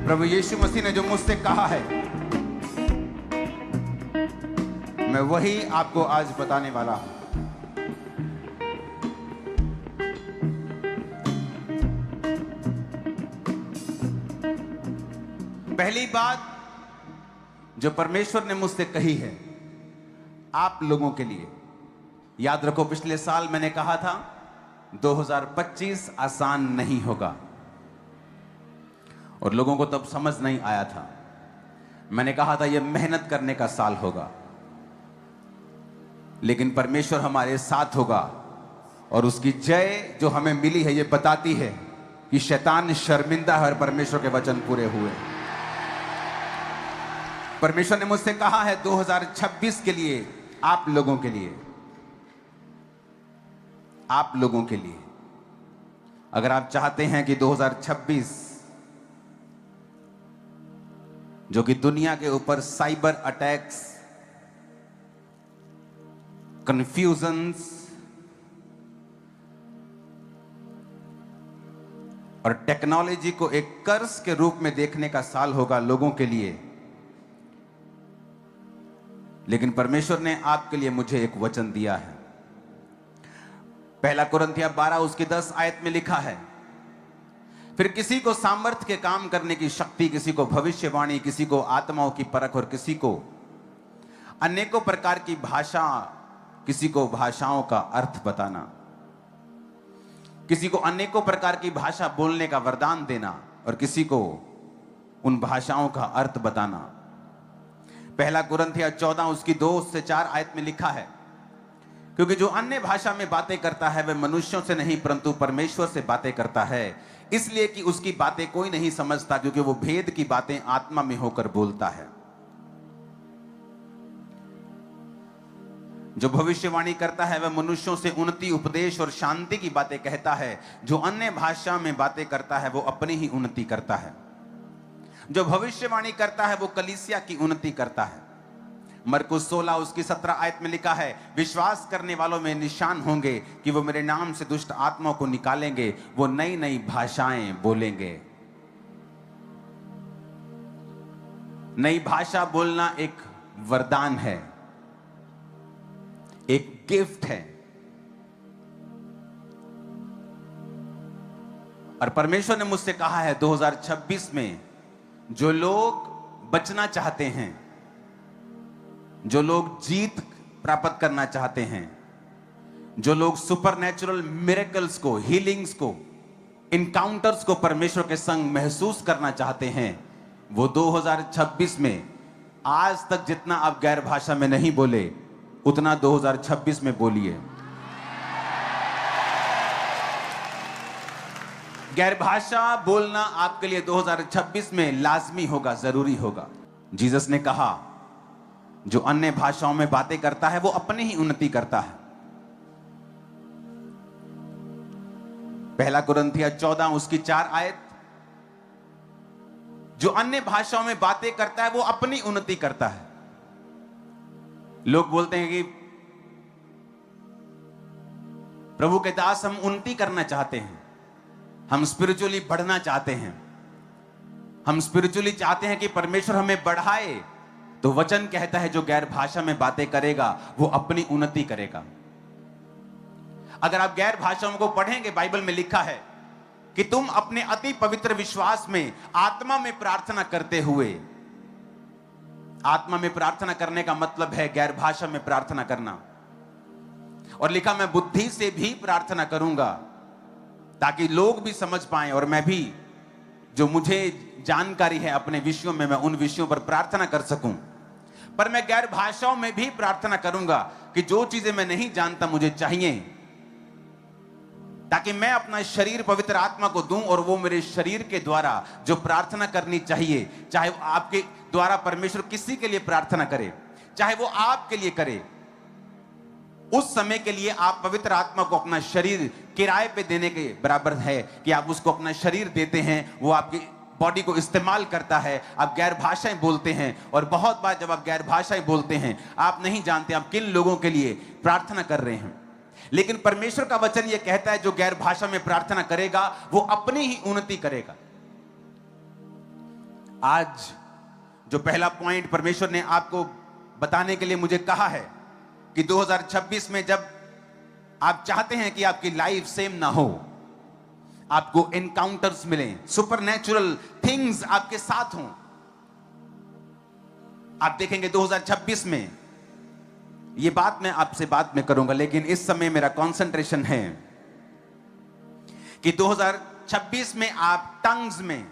प्रभु यीशु मसीह ने जो मुझसे कहा है, मैं वही आपको आज बताने वाला हूं। पहली बात जो परमेश्वर ने मुझसे कही है आप लोगों के लिए, याद रखो, पिछले साल मैंने कहा था 2025 आसान नहीं होगा, और लोगों को तब समझ नहीं आया था। मैंने कहा था यह मेहनत करने का साल होगा, लेकिन परमेश्वर हमारे साथ होगा, और उसकी जय जो हमें मिली है यह बताती है कि शैतान शर्मिंदा है और परमेश्वर के वचन पूरे हुए। परमेश्वर ने मुझसे कहा है 2026 के लिए, आप लोगों के लिए, आप लोगों के लिए, अगर आप चाहते हैं कि 2026 जो कि दुनिया के ऊपर साइबर अटैक्स, कंफ्यूजन्स और टेक्नोलॉजी को एक कर्स के रूप में देखने का साल होगा लोगों के लिए, लेकिन परमेश्वर ने आपके लिए मुझे एक वचन दिया है। पहला कुरिन्थियों 12 उसकी 10 आयत में लिखा है, फिर किसी को सामर्थ्य के काम करने की शक्ति, किसी को भविष्यवाणी, किसी को आत्माओं की परख, और किसी को अनेकों प्रकार की भाषा, किसी को भाषाओं का अर्थ बताना, किसी को अनेकों प्रकार की भाषा बोलने का वरदान देना, और किसी को उन भाषाओं का अर्थ बताना। पहला कुरिन्थियों 14 उसकी 2 से 4 आयत में लिखा है, क्योंकि जो अन्य भाषा में बातें करता है वह मनुष्यों से नहीं परंतु परमेश्वर से बातें करता है, इसलिए कि उसकी बातें कोई नहीं समझता, क्योंकि वो भेद की बातें आत्मा में होकर बोलता है। जो भविष्यवाणी करता है वह मनुष्यों से उन्नति, उपदेश और शांति की बातें कहता है। जो अन्य भाषा में बातें करता है वो अपनी ही उन्नति करता है। जो भविष्यवाणी करता है वो कलीसिया की उन्नति करता है। मरकुस 16 उसकी 17 आयत में लिखा है, विश्वास करने वालों में निशान होंगे कि वो मेरे नाम से दुष्ट आत्माओं को निकालेंगे, वो नई नई भाषाएं बोलेंगे। नई भाषा बोलना एक वरदान है, एक गिफ्ट है, और परमेश्वर ने मुझसे कहा है 2026 में जो लोग बचना चाहते हैं, जो लोग जीत प्राप्त करना चाहते हैं, जो लोग सुपरनैचुरल मिरेकल्स को, हीलिंग्स को, इनकाउंटर्स को परमेश्वर के संग महसूस करना चाहते हैं, वो 2026 में आज तक जितना आप गैर भाषा में नहीं बोले उतना 2026 में बोलिए। गैर भाषा बोलना आपके लिए 2026 में लाजमी होगा, जरूरी होगा। जीसस ने कहा जो अन्य भाषाओं में बातें करता है वो अपनी ही उन्नति करता है। पहला कुरिन्थियों 14 उसकी 4 आयत, जो अन्य भाषाओं में बातें करता है वो अपनी उन्नति करता है। लोग बोलते हैं कि प्रभु के दास हम उन्नति करना चाहते हैं, हम स्पिरिचुअली बढ़ना चाहते हैं, हम स्पिरिचुअली चाहते हैं कि परमेश्वर हमें बढ़ाए। तो वचन कहता है जो गैर भाषा में बातें करेगा वो अपनी उन्नति करेगा। अगर आप गैर भाषाओं को पढ़ेंगे, बाइबल में लिखा है कि तुम अपने अति पवित्र विश्वास में आत्मा में प्रार्थना करते हुए, आत्मा में प्रार्थना करने का मतलब है गैर भाषा में प्रार्थना करना, और लिखा मैं बुद्धि से भी प्रार्थना करूंगा ताकि लोग भी समझ पाएं और मैं भी, जो मुझे जानकारी है अपने विषयों में, मैं उन विषयों पर प्रार्थना कर सकूं। पर मैं गैर भाषाओं में भी प्रार्थना करूंगा कि जो चीजें मैं नहीं जानता मुझे चाहिए, ताकि मैं अपना शरीर पवित्र आत्मा को दूं और वो मेरे शरीर के द्वारा जो प्रार्थना करनी चाहिए, चाहे वो आपके द्वारा परमेश्वर किसी के लिए प्रार्थना करे, चाहे वो आपके लिए करे, उस समय के लिए आप पवित्र आत्मा को अपना शरीर किराए पे देने के बराबर है कि आप उसको अपना शरीर देते हैं, वो आपकी बॉडी को इस्तेमाल करता है। आप गैर भाषाएं बोलते हैं, और बहुत बार जब आप गैर भाषाएं बोलते हैं आप नहीं जानते आप किन लोगों के लिए प्रार्थना कर रहे हैं। लेकिन परमेश्वर का वचन यह कहता है जो गैर भाषा में प्रार्थना करेगा वो अपनी ही उन्नति करेगा। आज जो पहला पॉइंट परमेश्वर ने आपको बताने के लिए मुझे कहा है कि 2026 में जब आप चाहते हैं कि आपकी लाइफ सेम ना हो, आपको एनकाउंटर्स मिलें, सुपरनैचुरल थिंग्स आपके साथ हों, आप देखेंगे 2026 में, ये बात मैं आपसे बाद में करूंगा, लेकिन इस समय मेरा कंसंट्रेशन है कि 2026 में आप टंग्स में,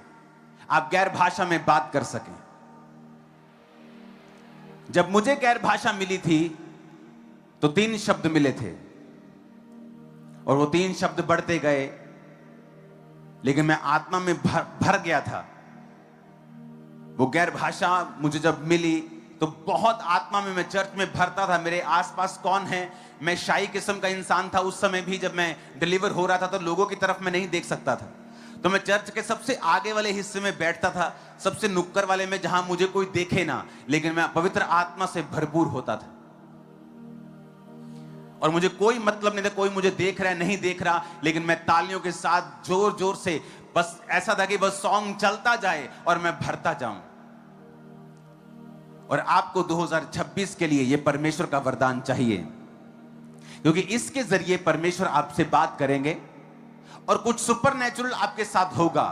आप गैर भाषा में बात कर सकें। जब मुझे गैर भाषा मिली थी तो 3 शब्द मिले थे और वो 3 शब्द बढ़ते गए, लेकिन मैं आत्मा में भर गया था। वो गैर भाषा मुझे जब मिली तो बहुत आत्मा में, मैं चर्च में भरता था। मेरे आसपास कौन है, मैं शाही किस्म का इंसान था उस समय भी। जब मैं डिलीवर हो रहा था तो लोगों की तरफ मैं नहीं देख सकता था, तो मैं चर्च के सबसे आगे वाले हिस्से में बैठता था, सबसे नुक्कड़ वाले में, जहां मुझे कोई देखे ना, लेकिन मैं पवित्र आत्मा से भरपूर होता था और मुझे कोई मतलब नहीं था कोई मुझे देख रहा है नहीं देख रहा, लेकिन मैं तालियों के साथ जोर जोर से, बस ऐसा था कि बस सॉन्ग चलता जाए और मैं भरता जाऊं। और आपको 2026 के लिए यह परमेश्वर का वरदान चाहिए, क्योंकि इसके जरिए परमेश्वर आपसे बात करेंगे और कुछ सुपरनैचुरल आपके साथ होगा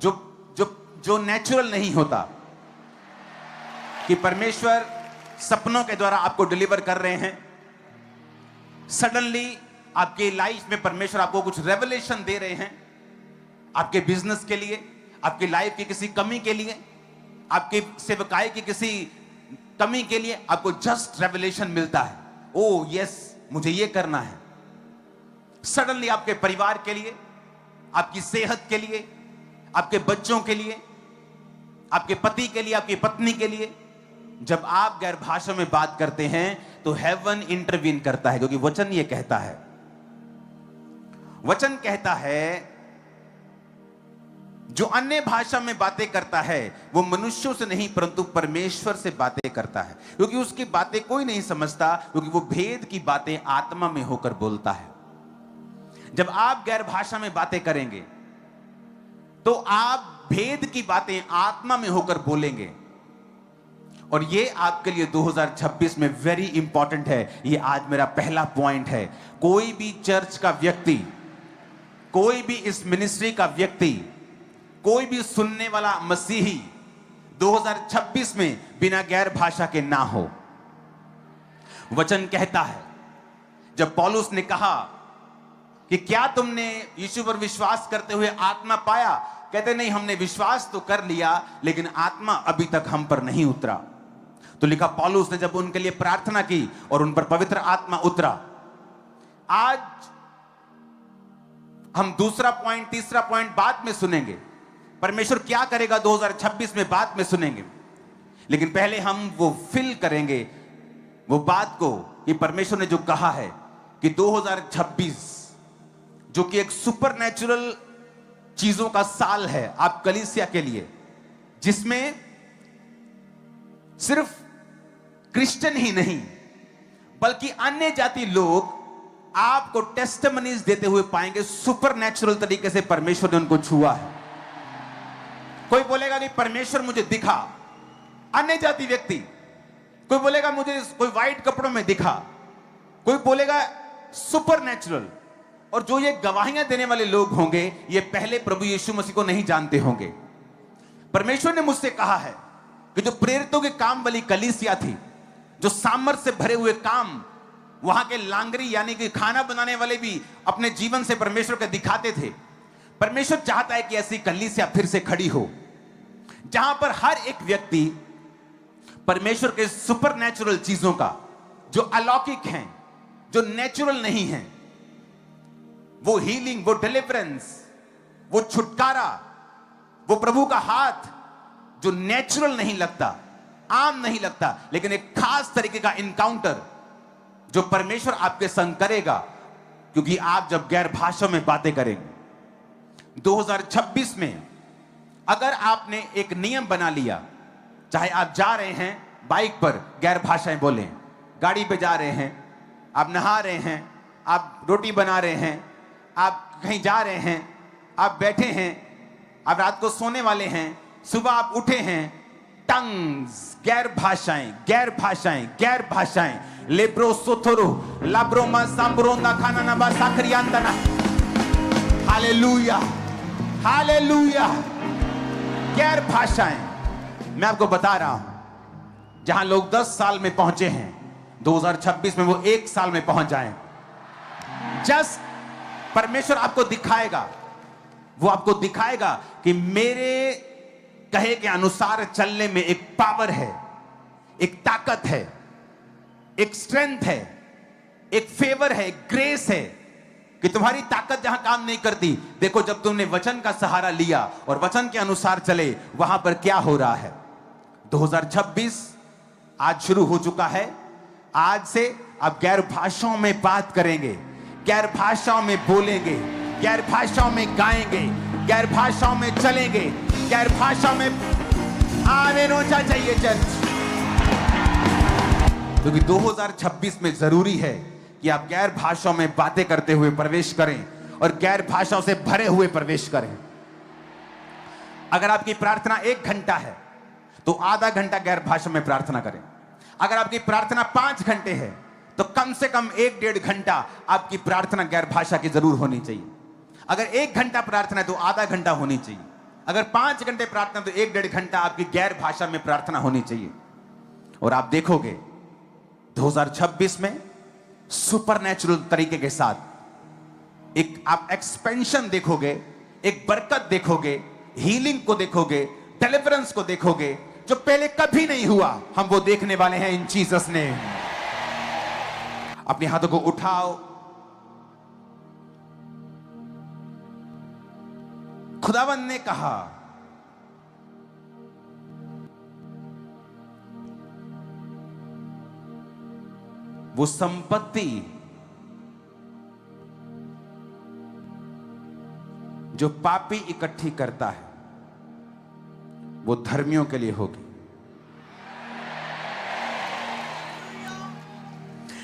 जो जो जो नेचुरल नहीं होता। कि परमेश्वर सपनों के द्वारा आपको डिलीवर कर रहे हैं, सडनली आपके लाइफ में परमेश्वर आपको कुछ रेवलेशन दे रहे हैं, आपके बिजनेस के लिए, आपकी लाइफ की किसी कमी के लिए, आपकी सेवकाई की किसी कमी के लिए आपको जस्ट रेवलेशन मिलता है। ओ यस, मुझे ये करना है। सडनली आपके परिवार के लिए, आपकी सेहत के लिए, आपके बच्चों के लिए, आपके पति के लिए, आपकी पत्नी के लिए, जब आप गैर भाषा में बात करते हैं तो हेवन इंटरवीन करता है, क्योंकि वचन ये कहता है, वचन कहता है जो अन्य भाषा में बातें करता है वो मनुष्यों से नहीं परंतु परमेश्वर से बातें करता है, क्योंकि उसकी बातें कोई नहीं समझता, क्योंकि वो भेद की बातें आत्मा में होकर बोलता है। जब आप गैर भाषा में बातें करेंगे तो आप भेद की बातें आत्मा में होकर बोलेंगे, और ये आपके लिए 2026 में वेरी इंपॉर्टेंट है। ये आज मेरा पहला पॉइंट है। कोई भी चर्च का व्यक्ति, कोई भी इस मिनिस्ट्री का व्यक्ति, कोई भी सुनने वाला मसीही 2026 में बिना गैर भाषा के ना हो। वचन कहता है, जब पौलुस ने कहा कि क्या तुमने यीशु पर विश्वास करते हुए आत्मा पाया, कहते नहीं, हमने विश्वास तो कर लिया लेकिन आत्मा अभी तक हम पर नहीं उतरा। तो लिखा, पौलुस ने जब उनके लिए प्रार्थना की और उन पर पवित्र आत्मा उतरा। आज हम दूसरा पॉइंट, तीसरा पॉइंट बाद में सुनेंगे, परमेश्वर क्या करेगा 2026 में बाद में सुनेंगे, लेकिन पहले हम वो फील करेंगे वो बात को कि परमेश्वर ने जो कहा है कि 2026 जो कि एक सुपरनैचुरल चीजों का साल है आप कलीसिया के लिए, जिसमें सिर्फ क्रिश्चियन ही नहीं बल्कि अन्य जाति लोग आपको टेस्टिमनीज देते हुए पाएंगे, सुपरनैचुरल तरीके से परमेश्वर ने उनको छुआ है। कोई बोलेगा कि परमेश्वर मुझे दिखा, अन्य जाति व्यक्ति, कोई बोलेगा मुझे कोई व्हाइट कपड़ों में दिखा, कोई बोलेगा सुपरनैचुरल। और जो ये गवाहियां देने वाले लोग होंगे ये पहले प्रभु यीशु मसीह को नहीं जानते होंगे। परमेश्वर ने मुझसे कहा है कि जो प्रेरितों के काम वाली कलीसिया थी, जो सामर्थ से भरे हुए काम, वहां के लांगरी यानी कि खाना बनाने वाले भी अपने जीवन से परमेश्वर को दिखाते थे। परमेश्वर चाहता है कि ऐसी कलीसिया फिर से खड़ी हो, जहां पर हर एक व्यक्ति परमेश्वर के सुपरनैचुरल चीजों का, जो अलौकिक हैं, जो नेचुरल नहीं हैं, वो हीलिंग, वो डिलीवरेंस, वो छुटकारा, वो प्रभु का हाथ जो नेचुरल नहीं लगता, आम नहीं लगता, लेकिन एक खास तरीके का इनकाउंटर जो परमेश्वर आपके संग करेगा, क्योंकि आप जब गैर भाषा में बातें करेंगे। 2026 में अगर आपने एक नियम बना लिया, चाहे आप जा रहे हैं बाइक पर गैर भाषाएं बोलें, गाड़ी पे जा रहे हैं, आप नहा रहे हैं, आप रोटी बना रहे हैं, आप कहीं जा रहे हैं, आप बैठे हैं, आप रात को सोने वाले हैं, सुबह आप उठे हैं, टंग्स, गैर भाषाएं, गैर भाषाएं, गैर भाषाएं, लेब्रो सोथोरो लाब्रोमा सांब्रोना खाना नबा साखरियांदना। Hallelujah, hallelujah. गैर भाषाएं। मैं आपको बता रहा हूं, जहां लोग 10 साल में पहुंचे हैं, 2026 में वो 1 साल में पहुंच जाएं। जस्ट परमेश्वर आपको दिखाएगा, वो आपको दिखाएगा कि मेरे कहे के अनुसार चलने में एक पावर है, एक ताकत है, एक स्ट्रेंथ है, एक फेवर है, एक ग्रेस है, कि तुम्हारी ताकत जहां काम नहीं करती, देखो जब तुमने वचन का सहारा लिया और वचन के अनुसार चले, वहां पर क्या हो रहा है। 2026 आज शुरू हो चुका है। आज से आप गैर भाषाओं में बात करेंगे, गैर भाषाओं में बोलेंगे, गैर भाषाओं में गाएंगे, गैर भाषाओं में चलेंगे, गैर भाषाओं में आमेन होना चाहिए चर्च। क्योंकि 2026 में जरूरी है कि आप गैर भाषाओं में बातें करते हुए प्रवेश करें और गैर भाषाओं से भरे हुए प्रवेश करें। अगर आपकी प्रार्थना 1 घंटा है तो आधा घंटा गैर भाषा में प्रार्थना करें। अगर आपकी प्रार्थना 5 घंटे है तो कम से कम 1-1.5 घंटा आपकी प्रार्थना गैर भाषा की जरूर होनी चाहिए। अगर 1 घंटा प्रार्थना है तो आधा घंटा होनी चाहिए। अगर 5 घंटे प्रार्थना तो 1-1.5 घंटा आपकी गैर भाषा में प्रार्थना होनी चाहिए। और आप देखोगे 2026 में सुपरनैचुरल तरीके के साथ एक आप एक्सपेंशन देखोगे, एक बरकत देखोगे, हीलिंग को देखोगे, डिलीवरेंस को देखोगे, जो पहले कभी नहीं हुआ। हम वो देखने वाले हैं इन जीसस ने। अपने हाथों को उठाओ। खुदावंद ने कहा, वो संपत्ति जो पापी इकट्ठी करता है वो धर्मियों के लिए होगी।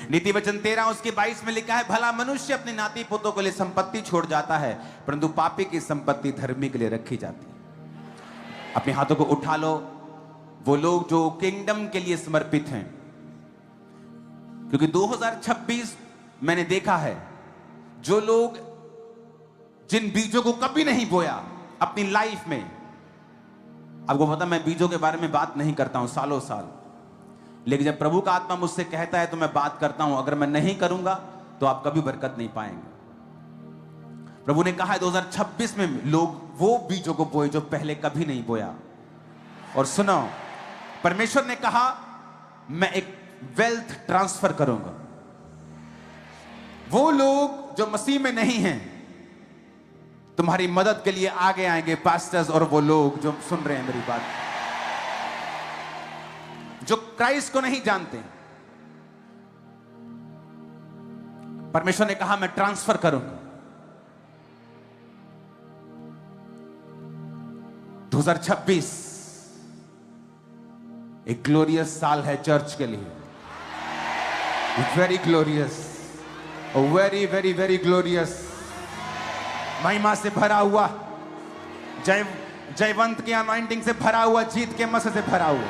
नीति वचन 13 उसके 22 में लिखा है, भला मनुष्य अपने नाती पोतों के लिए संपत्ति छोड़ जाता है, परंतु पापी की संपत्ति धर्मी के लिए रखी जाती है। अपने हाथों को उठा लो। वो लोग जो किंगडम के लिए समर्पित हैं, क्योंकि 2026 मैंने देखा है, जो लोग जिन बीजों को कभी नहीं बोया अपनी लाइफ में, आपको पता मैं बीजों के बारे में बात नहीं करता हूं सालों साल, लेकिन जब प्रभु का आत्मा मुझसे कहता है तो मैं बात करता हूं। अगर मैं नहीं करूंगा तो आप कभी बरकत नहीं पाएंगे। प्रभु ने कहा है 2026 में लोग वो बीजों को बोए जो पहले कभी नहीं बोया। और सुनो, परमेश्वर ने कहा मैं एक वेल्थ ट्रांसफर करूंगा। वो लोग जो मसीह में नहीं हैं तुम्हारी मदद के लिए आगे आएंगे, पास्टर्स और वो लोग जो सुन रहे हैं मेरी बात, जो क्राइस्ट को नहीं जानते। परमेश्वर ने कहा मैं ट्रांसफर करूंगा। 2026 एक ग्लोरियस साल है चर्च के लिए। Very glorious, very very very glorious, महिमा से भरा हुआ, जयवंत की अनॉइंटिंग से भरा हुआ, जीत के मसे से भरा हुआ।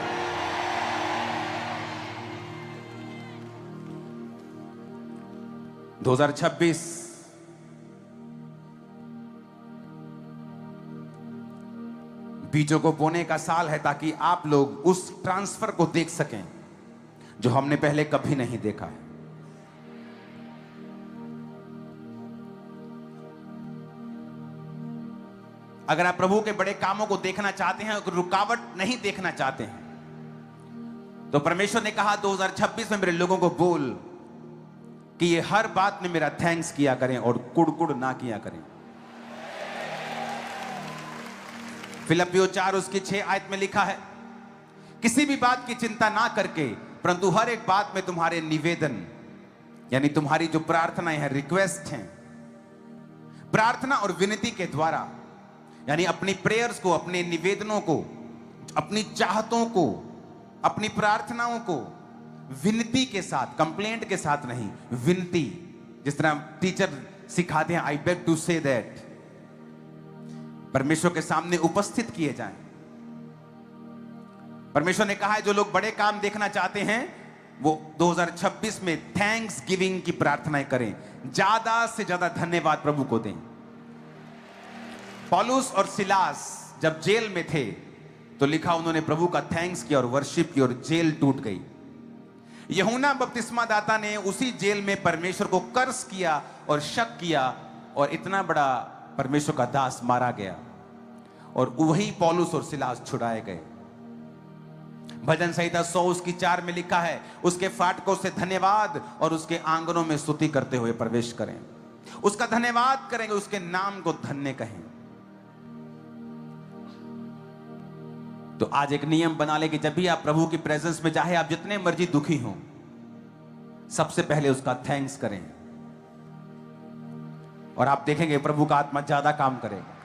दो 2026 बीजों को बोने का साल है, ताकि आप लोग उस ट्रांसफर को देख सकें जो हमने पहले कभी नहीं देखा है। अगर आप प्रभु के बड़े कामों को देखना चाहते हैं, अगर रुकावट नहीं देखना चाहते हैं, तो परमेश्वर ने कहा 2026 में मेरे लोगों को बोल कि ये हर बात में मेरा थैंक्स किया करें और कुड़ ना किया करें। फिलिप्पियों 4 उसकी 6 आयत में लिखा है, किसी भी बात की चिंता ना करके परंतु हर एक बात में तुम्हारे निवेदन, यानी तुम्हारी जो प्रार्थनाएं हैं, रिक्वेस्ट हैं, प्रार्थना और विनती के द्वारा, यानी अपनी प्रेयर्स को, अपने निवेदनों को, अपनी चाहतों को, अपनी प्रार्थनाओं को विनती के साथ, कंप्लेंट के साथ नहीं, विनती, जिस तरह टीचर सिखाते हैं, I beg to say that, परमेश्वर के सामने उपस्थित किए जाएं। परमेश्वर ने कहा है जो लोग बड़े काम देखना चाहते हैं वो 2026 में थैंक्स गिविंग की प्रार्थनाएं करें, ज्यादा से ज्यादा धन्यवाद प्रभु को दें। पौलुस और सिलास जब जेल में थे तो लिखा उन्होंने प्रभु का थैंक्स किया और वर्शिप की और जेल टूट गई। यूहन्ना बपतिस्मा दाता ने उसी जेल में परमेश्वर को कर्स किया और शक किया और इतना बड़ा परमेश्वर का दास मारा गया और वही पौलुस और सिलास छुड़ाए गए। भजन संहिता 100 उसकी 4 में लिखा है, उसके फाटकों से धन्यवाद और उसके आंगनों में स्तुति करते हुए प्रवेश करें। उसका धन्यवाद करेंगे, उसके नाम को धन्य कहें। तो आज एक नियम बना ले कि जब भी आप प्रभु की प्रेजेंस में, चाहे आप जितने मर्जी दुखी हो, सबसे पहले उसका थैंक्स करें और आप देखेंगे प्रभु का आत्मा ज्यादा काम करेगा।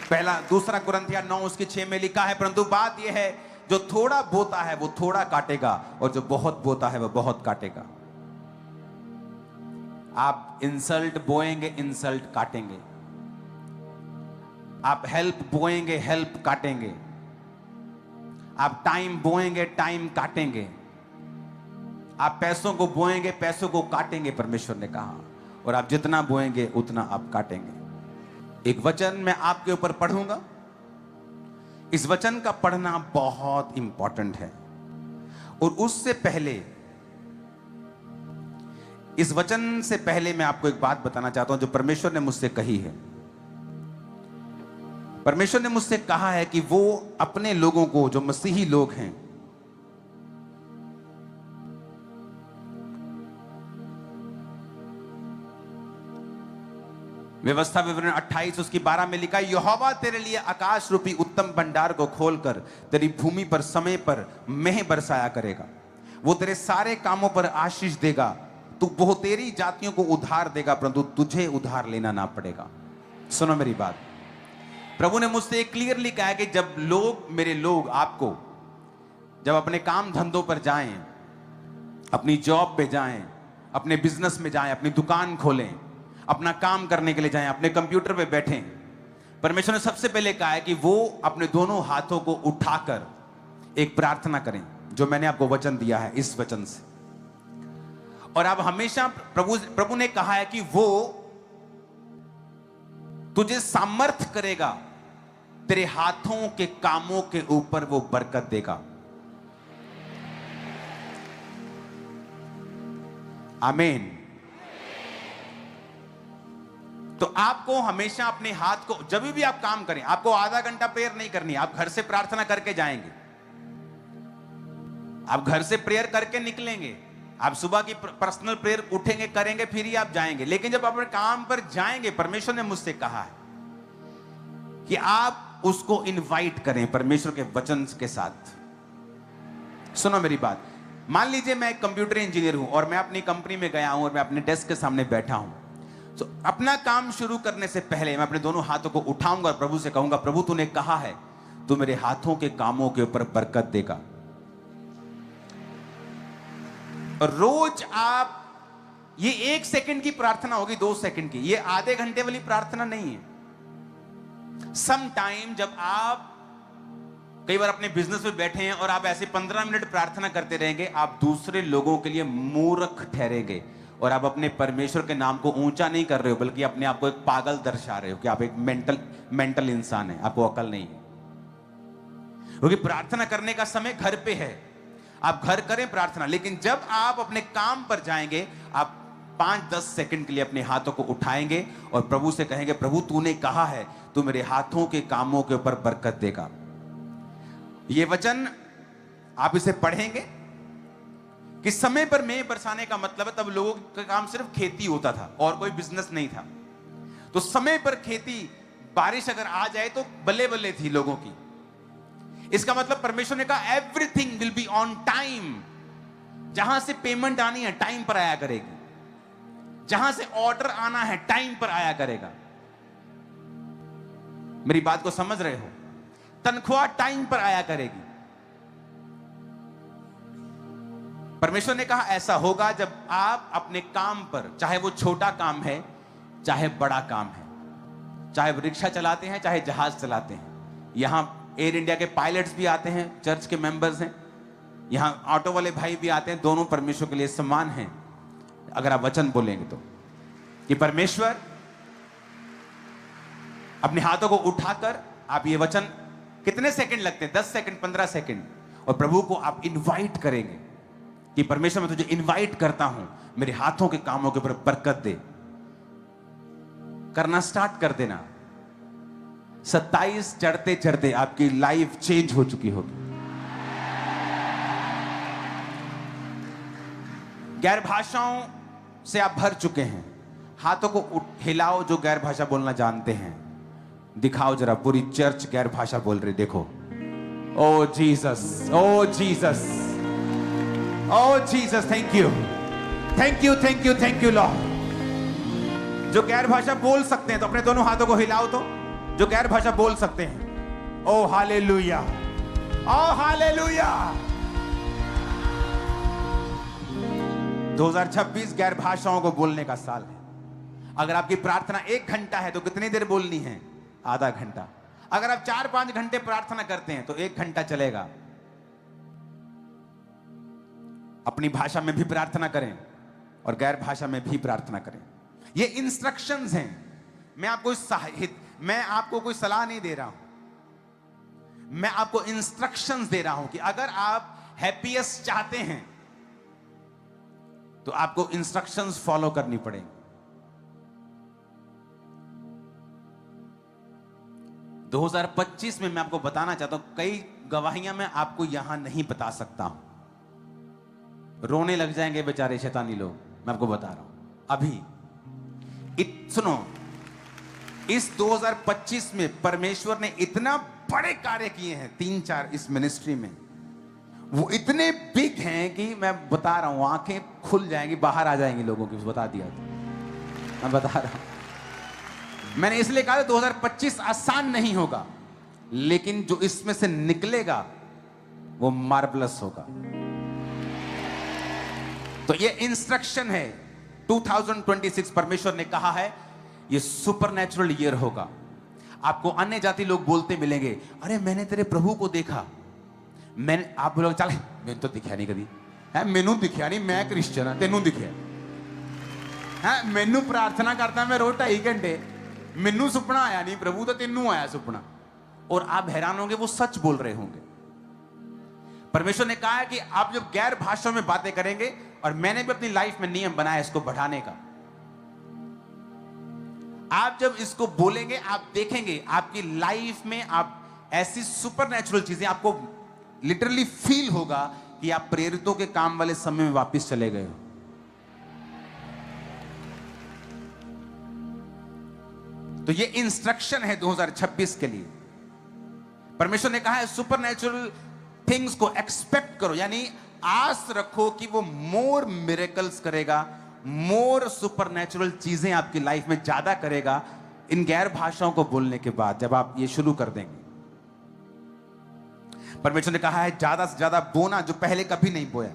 पहला दूसरा कुरिन्थिया 9 उसकी 6 में लिखा है, परंतु बात यह है जो थोड़ा बोता है वो थोड़ा काटेगा और जो बहुत बोता है वह बहुत काटेगा। आप इंसल्ट बोएंगे, इंसल्ट काटेंगे। आप हेल्प बोएंगे, हेल्प काटेंगे। आप टाइम बोएंगे, टाइम काटेंगे। आप पैसों को बोएंगे, पैसों को काटेंगे, परमेश्वर ने कहा। और आप जितना बोएंगे उतना आप काटेंगे। एक वचन मैं आपके ऊपर पढ़ूंगा। इस वचन का पढ़ना बहुत इंपॉर्टेंट है। और उससे पहले, इस वचन से पहले मैं आपको एक बात बताना चाहता हूं जो परमेश्वर ने मुझसे कही है। परमेश्वर ने मुझसे कहा है कि वो अपने लोगों को, जो मसीही लोग हैं, व्यवस्था विवरण 28 उसकी 12 में लिखा है, यहोवा तेरे लिए आकाश रूपी उत्तम भंडार को खोलकर तेरी भूमि पर समय पर मेह बरसाया करेगा। वो तेरे सारे कामों पर आशीष देगा। तू बहुतेरी जातियों को उधार देगा, परंतु तुझे उधार लेना ना पड़ेगा। सुनो मेरी बात। प्रभु ने मुझसे क्लियरली कहा है कि जब लोग, मेरे लोग, आपको जब अपने काम धंधों पर जाएं, अपनी जॉब पे जाएं, अपने बिजनेस में जाएं, अपनी दुकान खोलें, अपना काम करने के लिए जाएं, अपने कंप्यूटर पे बैठें, परमेश्वर ने सबसे पहले कहा है कि वो अपने दोनों हाथों को उठाकर एक प्रार्थना करें, जो मैंने आपको वचन दिया है इस वचन से। और आप हमेशा, प्रभु ने कहा है कि वो तुझे सामर्थ करेगा, तेरे हाथों के कामों के ऊपर वो बरकत देगा। आमीन। तो आपको हमेशा अपने हाथ को, जब भी आप काम करें, आपको आधा घंटा प्रेयर नहीं करनी। आप घर से प्रार्थना करके जाएंगे, आप घर से प्रेयर करके निकलेंगे, आप सुबह की पर्सनल प्रेयर उठेंगे, करेंगे, फिर ही आप जाएंगे। लेकिन जब आप अपने काम पर जाएंगे, परमेश्वर ने मुझसे कहा है कि आप उसको इनवाइट करें परमेश्वर के वचन के साथ। सुनो मेरी बात। मान लीजिए मैं एक कंप्यूटर इंजीनियर हूं और मैं अपनी कंपनी में गया हूं और मैं अपने डेस्क के सामने बैठा हूं। तो अपना काम शुरू करने से पहले मैं अपने दोनों हाथों को उठाऊंगा और प्रभु से कहूंगा, प्रभु तूने कहा है तू मेरे हाथों के कामों के ऊपर बरकत देगा। और रोज आप, ये 1 सेकंड की प्रार्थना होगी, 2 सेकंड की, ये आधे घंटे वाली प्रार्थना नहीं है। सम टाइम जब आप कई बार अपने बिजनेस में बैठे हैं और आप ऐसे 15 मिनट प्रार्थना करते रहेंगे, आप दूसरे लोगों के लिए मूर्ख ठहरेंगे और आप अपने परमेश्वर के नाम को ऊंचा नहीं कर रहे हो, बल्कि अपने आप को एक पागल दर्शा रहे हो कि आप एक मेंटल इंसान है, आपको अकल नहीं है। क्योंकि प्रार्थना करने का समय घर पे है, आप घर करें प्रार्थना, लेकिन जब आप अपने काम पर जाएंगे, आप 5-10 सेकंड के लिए अपने हाथों को उठाएंगे और प्रभु से कहेंगे, प्रभु तूने कहा है तू मेरे हाथों के कामों के ऊपर बरकत देगा। ये वचन आप इसे पढ़ेंगे कि समय पर मेघ बरसाने का मतलब है, तब लोगों का काम सिर्फ खेती होता था और कोई बिजनेस नहीं था। तो समय पर खेती, बारिश अगर आ जाए तो बल्ले बल्ले थी लोगों की। इसका मतलब परमेश्वर ने कहा everything will be on time. जहां से पेमेंट आनी है टाइम पर आया करेगी, जहां से ऑर्डर आना है टाइम पर आया करेगा। मेरी बात को समझ रहे हो? तनख्वाह टाइम पर आया करेगी। परमेश्वर ने कहा ऐसा होगा जब आप अपने काम पर, चाहे वो छोटा काम है चाहे बड़ा काम है, चाहे रिक्शा चलाते हैं चाहे जहाज चलाते हैं, यहां एयर इंडिया के पायलट्स भी आते हैं, चर्च के मेंबर्स हैं, यहाँ ऑटो वाले भाई भी आते हैं, दोनों परमेश्वर के लिए समान हैं अगर आप वचन बोलेंगे तो। कि परमेश्वर, अपने हाथों को उठाकर आप ये वचन, कितने सेकंड लगते हैं? 10 सेकंड, 15 सेकंड, और प्रभु को आप इनवाइट करेंगे कि परमेश्वर मैं तुझे इनवाइट करता हूं, मेरे हाथों के कामों के ऊपर बरकत दे। करना स्टार्ट कर देना। 27 चढ़ते चढ़ते आपकी लाइफ चेंज हो चुकी होगी। गैर भाषाओं से आप भर चुके हैं। हाथों को हिलाओ जो गैर भाषा बोलना जानते हैं, दिखाओ जरा। पूरी चर्च गैर भाषा बोल रही, देखो। O Jesus, O Jesus, O Jesus, thank you, thank you, thank you, thank you Lord. जो गैर भाषा बोल सकते हैं तो अपने दोनों हाथों को हिलाओ तो, जो गैर भाषा बोल सकते हैं। ओ हालेलुया, ओ हालेलुया। 2026 गैर भाषाओं को बोलने का साल है। अगर आपकी प्रार्थना 1 घंटा है तो कितनी देर बोलनी है? आधा घंटा। अगर आप 4-5 घंटे प्रार्थना करते हैं तो 1 घंटा चलेगा। अपनी भाषा में भी प्रार्थना करें और गैर भाषा में भी प्रार्थना करें। ये इंस्ट्रक्शंस हैं। मैं आपको कोई सलाह नहीं दे रहा हूं, मैं आपको इंस्ट्रक्शंस दे रहा हूं कि अगर आप हैप्पीएस्ट चाहते हैं तो आपको इंस्ट्रक्शंस फॉलो करनी पड़ेंगी। 2025 में मैं आपको बताना चाहता हूं, कई गवाहियां मैं आपको यहां नहीं बता सकता हूं। रोने लग जाएंगे बेचारे शैतानी लोग, मैं आपको बता रहा हूं अभी। सुनो, इस 2025 में परमेश्वर ने इतना बड़े कार्य किए हैं, 3-4 इस मिनिस्ट्री में। वो इतने बिग हैं कि मैं बता रहा हूं, आंखें खुल जाएंगी, बाहर आ जाएंगी लोगों की। बता दिया तो मैं बता रहा हूं। मैंने इसलिए कहा 2025 आसान नहीं होगा, लेकिन जो इसमें से निकलेगा वो मार्वलस होगा। तो ये इंस्ट्रक्शन है। 2026 परमेश्वर ने कहा है ये सुपरनैचुरल ईयर होगा। आपको अन्य जाति लोग बोलते मिलेंगे, अरे मैंने तेरे प्रभु को देखा। आप बोलोगे चल मैंने तो दिखा नहीं कभी है, मैनू दिखा नहीं, मैं क्रिश्चियन हाँ, तेनू दिखा है? मैनू प्रार्थना करता मैं रोज 2.5 घंटे, मैनू सुपना आया नहीं, प्रभु तो तेनू आया सुपना। और आप हैरान होंगे वो सच बोल रहे होंगे। परमेश्वर ने कहा है कि आप जब गैर भाषा में बातें करेंगे, और मैंने भी अपनी लाइफ में नियम बनाया इसको बढ़ाने का, आप जब इसको बोलेंगे आप देखेंगे आपकी लाइफ में आप ऐसी सुपरनैचुरल चीजें, आपको लिटरली फील होगा कि आप प्रेरितों के काम वाले समय में वापस चले गए हो। तो ये इंस्ट्रक्शन है 2026 के लिए। परमेश्वर ने कहा है सुपरनैचुरल थिंग्स को एक्सपेक्ट करो, यानी आस रखो कि वो मोर मिरेकल्स करेगा, मोर सुपरनैचुरल चीजें आपकी लाइफ में ज्यादा करेगा इन गैर भाषाओं को बोलने के बाद, जब आप ये शुरू कर देंगे। परमेश्वर ने कहा है ज्यादा से ज्यादा बोना जो पहले कभी नहीं बोया।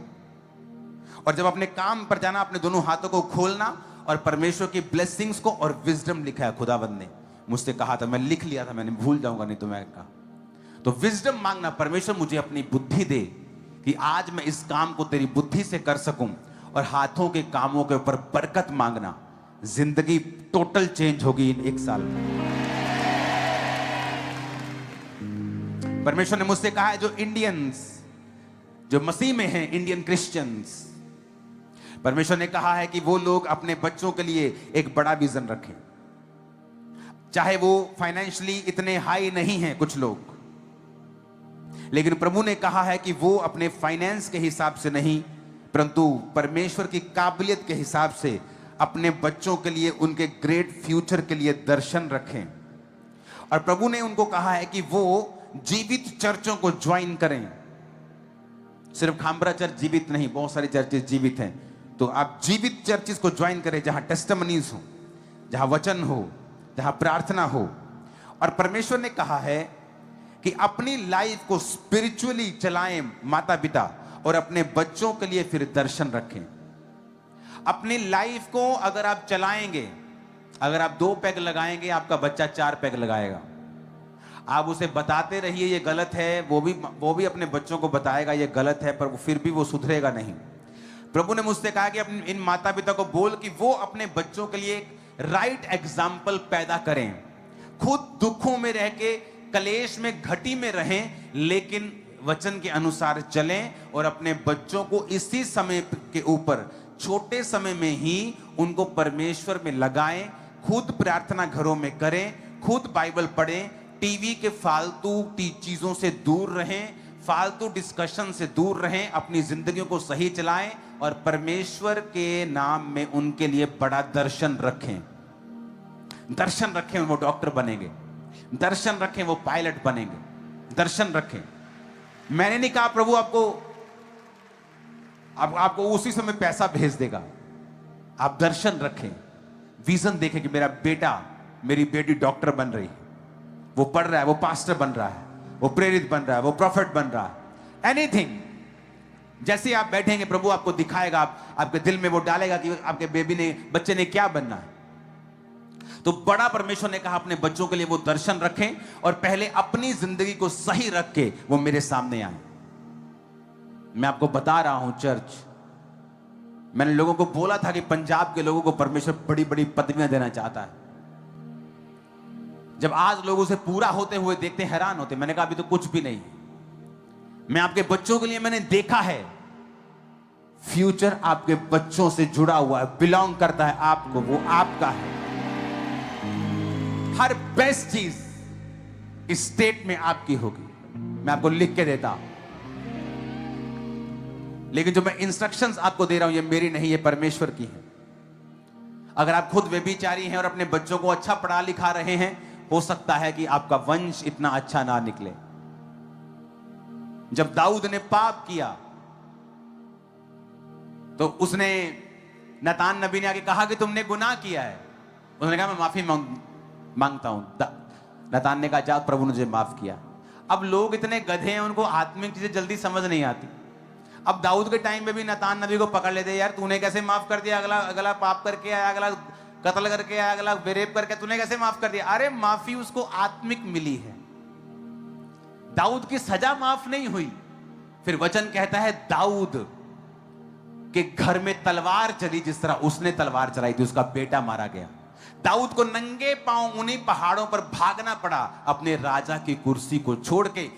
और जब अपने काम पर जाना, अपने दोनों हाथों को खोलना और परमेश्वर की ब्लेसिंग्स को, और विजडम लिखा है, खुदावंद ने मुझसे कहा था, मैं लिख लिया था, मैंने भूल जाऊंगा नहीं तो मैं कहा। तो विजडम मांगना, परमेश्वर मुझे अपनी बुद्धि दे कि आज मैं इस काम को तेरी बुद्धि से कर सकूं, और हाथों के कामों के ऊपर बरकत मांगना। जिंदगी टोटल चेंज होगी इन 1 साल में। परमेश्वर ने मुझसे कहा है जो इंडियंस, जो मसीह में हैं, इंडियन क्रिश्चियंस, परमेश्वर ने कहा है कि वो लोग अपने बच्चों के लिए एक बड़ा विजन रखें। चाहे वो फाइनेंशियली इतने हाई नहीं हैं कुछ लोग, लेकिन प्रभु ने कहा है कि वो अपने फाइनेंस के हिसाब से नहीं, परंतु परमेश्वर की काबिलियत के हिसाब से अपने बच्चों के लिए, उनके ग्रेट फ्यूचर के लिए दर्शन रखें। और प्रभु ने उनको कहा है कि वो जीवित चर्चों को ज्वाइन करें। सिर्फ खामबरा चर्च जीवित नहीं, बहुत सारी चर्चेस जीवित हैं। तो आप जीवित चर्चेस को ज्वाइन करें, जहां टेस्टिमनीज हो, जहां वचन हो, जहां प्रार्थना हो। और परमेश्वर ने कहा है कि अपनी लाइफ को स्पिरिचुअली चलाएं माता पिता, और अपने बच्चों के लिए फिर दर्शन रखें। अपनी लाइफ को अगर आप चलाएंगे, अगर आप 2 पैग लगाएंगे, आपका बच्चा 4 पैग लगाएगा। आप उसे बताते रहिए ये गलत है, वो भी अपने बच्चों को बताएगा ये गलत है, पर फिर भी वो सुधरेगा नहीं। प्रभु ने मुझसे कहा कि अपने इन माता पिता को बोल कि वो अपने बच्चों के लिए एक राइट एग्जाम्पल पैदा करें, खुद दुखों में रह के, कलेश में, घटी में रहें, लेकिन वचन के अनुसार चलें और अपने बच्चों को इसी समय के ऊपर छोटे समय में ही उनको परमेश्वर में लगाएं, खुद प्रार्थना घरों में करें, खुद बाइबल पढ़ें, टीवी के फालतू चीजों से दूर रहें, फालतू डिस्कशन से दूर रहें, अपनी जिंदगियों को सही चलाएं और परमेश्वर के नाम में उनके लिए बड़ा दर्शन रखें। दर्शन रखें वो डॉक्टर बनेंगे, दर्शन रखें वो पायलट बनेंगे, दर्शन रखें। मैंने नहीं कहा प्रभु आपको उसी समय पैसा भेज देगा। आप दर्शन रखें, विजन देखें कि मेरा बेटा, मेरी बेटी डॉक्टर बन रही है, वो पढ़ रहा है, वो पास्टर बन रहा है, वो प्रेरित बन रहा है, वो प्रॉफिट बन रहा है। एनीथिंग, जैसे आप बैठेंगे प्रभु आपको दिखाएगा, आपके दिल में वो डालेगा कि आपके बच्चे ने क्या बनना है। तो बड़ा परमेश्वर ने कहा अपने बच्चों के लिए वो दर्शन रखें और पहले अपनी जिंदगी को सही रख के वो मेरे सामने आए। मैं आपको बता रहा हूं चर्च, मैंने लोगों को बोला था कि पंजाब के लोगों को परमेश्वर बड़ी बड़ी पदवियां देना चाहता है। जब आज लोग उसे पूरा होते हुए देखते हैरान होते। मैंने कहा अभी तो कुछ भी नहीं। मैं आपके बच्चों के लिए मैंने देखा है, फ्यूचर आपके बच्चों से जुड़ा हुआ है, बिलोंग करता है आपको, वो आपका है। हर बेस्ट चीज इस स्टेट में आपकी होगी। मैं आपको लिख के देता हूं, लेकिन जो मैं इंस्ट्रक्शंस आपको दे रहा हूं ये मेरी नहीं, ये परमेश्वर की है। अगर आप खुद व्यभिचारी हैं और अपने बच्चों को अच्छा पढ़ा लिखा रहे हैं, हो सकता है कि आपका वंश इतना अच्छा ना निकले। जब दाऊद ने पाप किया तो उसने, नतान नबी ने आके कहा कि तुमने गुनाह किया है। उसने कहा मैं माफी मांगता हूं। नतान ने कहा जा, प्रभु ने मुझे माफ किया। अब लोग इतने गधे हैं, उनको आत्मिक चीजें जल्दी समझ नहीं आती। अब दाऊद के टाइम में भी नतान नबी को पकड़ लेते, यार तूने कैसे माफ कर दिया, अगला पाप करके आया, अगला कत्ल करके आया, अगला बेरेप करके, तूने कैसे माफ कर दिया। अरे माफी उसको आत्मिक मिली है, दाऊद की सजा माफ नहीं हुई। फिर वचन कहता है दाऊद के घर में तलवार चली, जिस तरह उसने तलवार चलाई थी, उसका बेटा मारा गया। दाऊद को नंगे पांव उन्हीं पहाड़ों पर भागना पड़ा अपने राजा की कुर्सी को छोड़ के।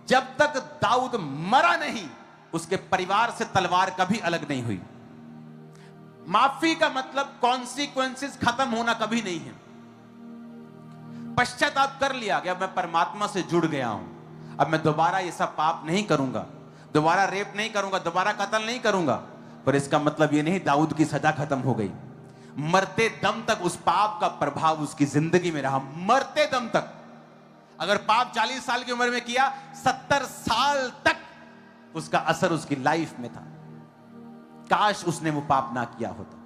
जब तक दाऊद मरा नहीं, उसके परिवार से तलवार कभी अलग नहीं हुई। माफी का मतलब कॉन्सिक्वेंसेस खत्म होना कभी नहीं है। पश्चाताप कर लिया कि अब मैं परमात्मा से जुड़ गया हूं, अब मैं दोबारा ये सब पाप नहीं करूंगा, दोबारा रेप नहीं करूंगा, दोबारा कत्ल नहीं करूंगा। पर इसका मतलब ये नहीं दाऊद की सजा खत्म हो गई। मरते दम तक उस पाप का प्रभाव उसकी जिंदगी में रहा, मरते दम तक। अगर पाप 40 साल की उम्र में किया, 70 साल तक उसका असर उसकी लाइफ में था। काश उसने वो पाप ना किया होता।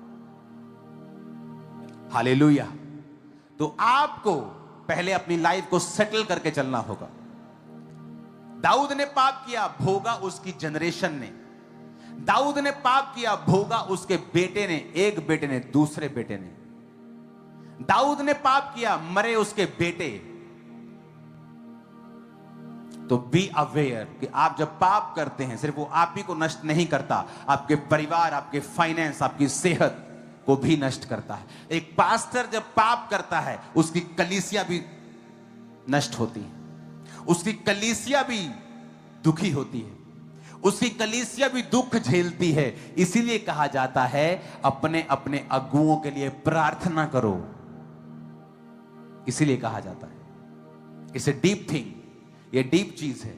हालेलुया। तो आपको पहले अपनी लाइफ को सेटल करके चलना होगा। दाऊद ने पाप किया, भोगा उसकी जनरेशन ने। दाऊद ने पाप किया, भोगा उसके बेटे ने, एक बेटे ने, दूसरे बेटे ने। दाऊद ने पाप किया, मरे उसके बेटे। तो बी अवेयर कि आप जब पाप करते हैं, सिर्फ वो आप ही को नष्ट नहीं करता, आपके परिवार, आपके फाइनेंस, आपकी सेहत को भी नष्ट करता है। एक पास्टर जब पाप करता है, उसकी कलीसिया भी नष्ट होती है, उसकी कलीसिया भी दुखी होती है, उसकी कलीसिया भी दुख झेलती है। इसीलिए कहा जाता है अपने अपने अगुओं के लिए प्रार्थना करो। इसीलिए कहा जाता है। इट्स ए डीप थिंग, ये डीप चीज है।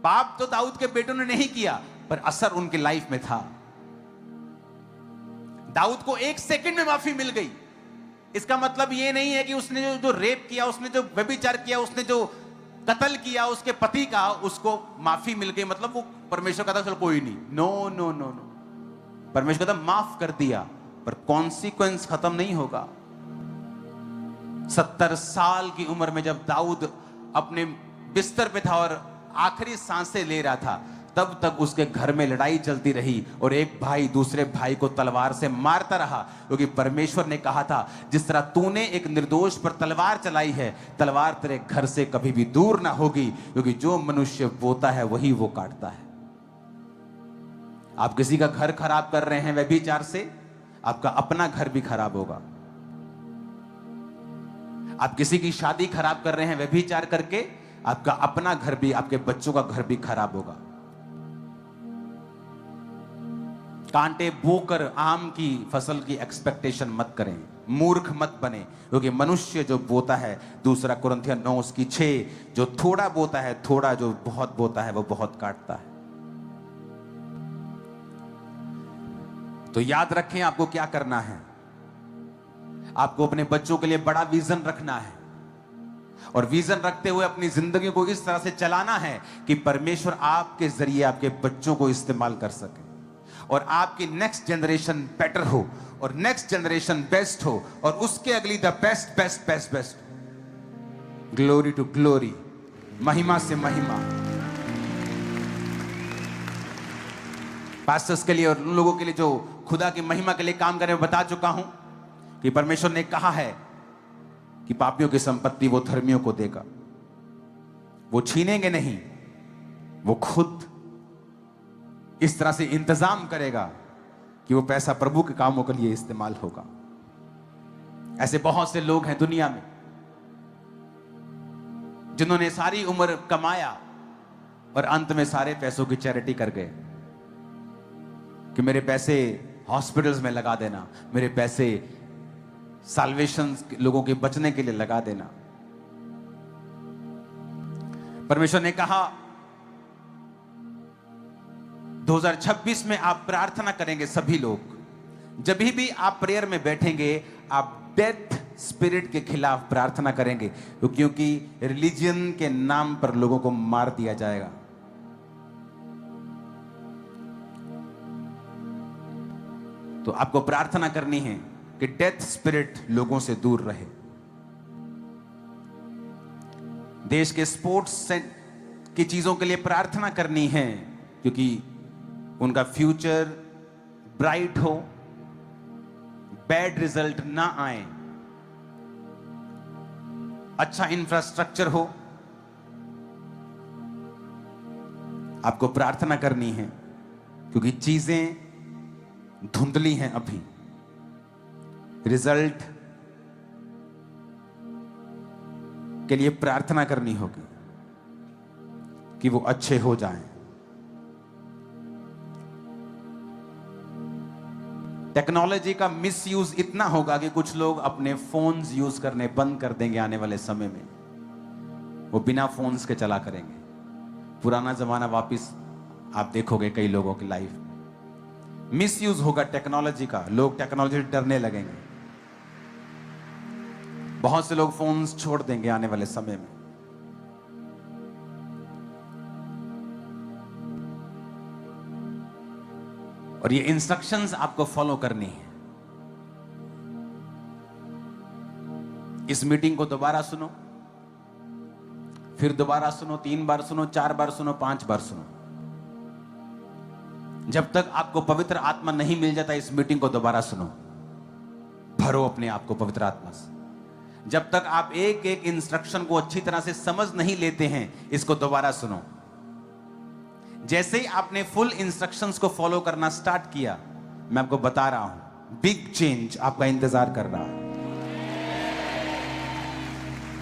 पाप तो दाऊद के बेटों ने नहीं किया, पर असर उनकी लाइफ में था। दाऊद को 1 सेकंड में माफी मिल गई। इसका मतलब ये नहीं है कि उसने जो रेप किया, उसने जो व्यभिचार किया, उसने जो कत्ल किया उसके पति का, उसको माफी मिल गई मतलब वो परमेश्वर कहता चलो कोई नहीं। नो नो नो नो, परमेश्वर कहता माफ कर दिया, पर कॉन्सिक्वेंस खत्म नहीं होगा। 70 साल की उम्र में जब दाऊद अपने बिस्तर पे था और आखिरी सांसें ले रहा था, तब तक उसके घर में लड़ाई चलती रही और एक भाई दूसरे भाई को तलवार से मारता रहा, क्योंकि परमेश्वर ने कहा था जिस तरह तूने एक निर्दोष पर तलवार चलाई है, तलवार तेरे घर से कभी भी दूर ना होगी, क्योंकि जो मनुष्य बोता है वही वो काटता है। आप किसी का घर खराब कर रहे हैं व्यभिचार से, आपका अपना घर भी खराब होगा। आप किसी की शादी खराब कर रहे हैं व्यभिचार करके, आपका अपना घर भी, आपके बच्चों का घर भी खराब होगा। कांटे बोकर आम की फसल की एक्सपेक्टेशन मत करें, मूर्ख मत बने, क्योंकि मनुष्य जो बोता है, दूसरा कुरिन्थियों 9:6, जो थोड़ा बोता है थोड़ा, जो बहुत बोता है वो बहुत काटता है। तो याद रखें आपको क्या करना है। आपको अपने बच्चों के लिए बड़ा विजन रखना है और विजन रखते हुए अपनी जिंदगी को इस तरह से चलाना है कि परमेश्वर आपके जरिए आपके बच्चों को इस्तेमाल कर सके और आपकी नेक्स्ट जनरेशन बेटर हो और नेक्स्ट जनरेशन बेस्ट हो और उसके अगली the best best best best, glory to glory, महिमा से महिमा। पास्टर्स के लिए और उन लोगों के लिए जो खुदा की महिमा के लिए काम करने में बता चुका हूं कि परमेश्वर ने कहा है कि पापियों की संपत्ति वो धर्मियों को देगा, वो छीनेंगे नहीं, वो खुद इस तरह से इंतजाम करेगा कि वो पैसा प्रभु के कामों के लिए इस्तेमाल होगा। ऐसे बहुत से लोग हैं दुनिया में जिन्होंने सारी उम्र कमाया और अंत में सारे पैसों की चैरिटी कर गए कि मेरे पैसे हॉस्पिटल्स में लगा देना, मेरे पैसे साल्वेशन लोगों के बचने के लिए लगा देना। परमेश्वर ने कहा 2026 में आप प्रार्थना करेंगे, सभी लोग जब भी आप प्रेयर में बैठेंगे आप डेथ स्पिरिट के खिलाफ प्रार्थना करेंगे, क्योंकि रिलीजन के नाम पर लोगों को मार दिया जाएगा। तो आपको प्रार्थना करनी है कि डेथ स्पिरिट लोगों से दूर रहे। देश के स्पोर्ट्स की चीजों के लिए प्रार्थना करनी है, क्योंकि उनका फ्यूचर ब्राइट हो, बैड रिजल्ट ना आए, अच्छा इंफ्रास्ट्रक्चर हो। आपको प्रार्थना करनी है क्योंकि चीजें धुंधली हैं अभी, रिजल्ट के लिए प्रार्थना करनी होगी कि वो अच्छे हो जाएं। टेक्नोलॉजी का मिसयूज इतना होगा कि कुछ लोग अपने फोन्स यूज करने बंद कर देंगे आने वाले समय में, वो बिना फोन्स के चला करेंगे। पुराना जमाना वापस आप देखोगे कई लोगों की लाइफ मिसयूज होगा टेक्नोलॉजी का, लोग टेक्नोलॉजी से डरने लगेंगे। बहुत से लोग फोन्स छोड़ देंगे आने वाले समय में। और ये इंस्ट्रक्शंस आपको फॉलो करनी है। इस मीटिंग को दोबारा सुनो, फिर दोबारा सुनो, 3 बार सुनो, 4 बार सुनो, 5 बार सुनो। जब तक आपको पवित्र आत्मा नहीं मिल जाता, इस मीटिंग को दोबारा सुनो, भरो अपने आप को पवित्र आत्मा से। जब तक आप एक एक इंस्ट्रक्शन को अच्छी तरह से समझ नहीं लेते हैं, इसको दोबारा सुनो। जैसे ही आपने फुल इंस्ट्रक्शंस को फॉलो करना स्टार्ट किया, मैं आपको बता रहा हूं, बिग चेंज आपका इंतजार कर रहा है।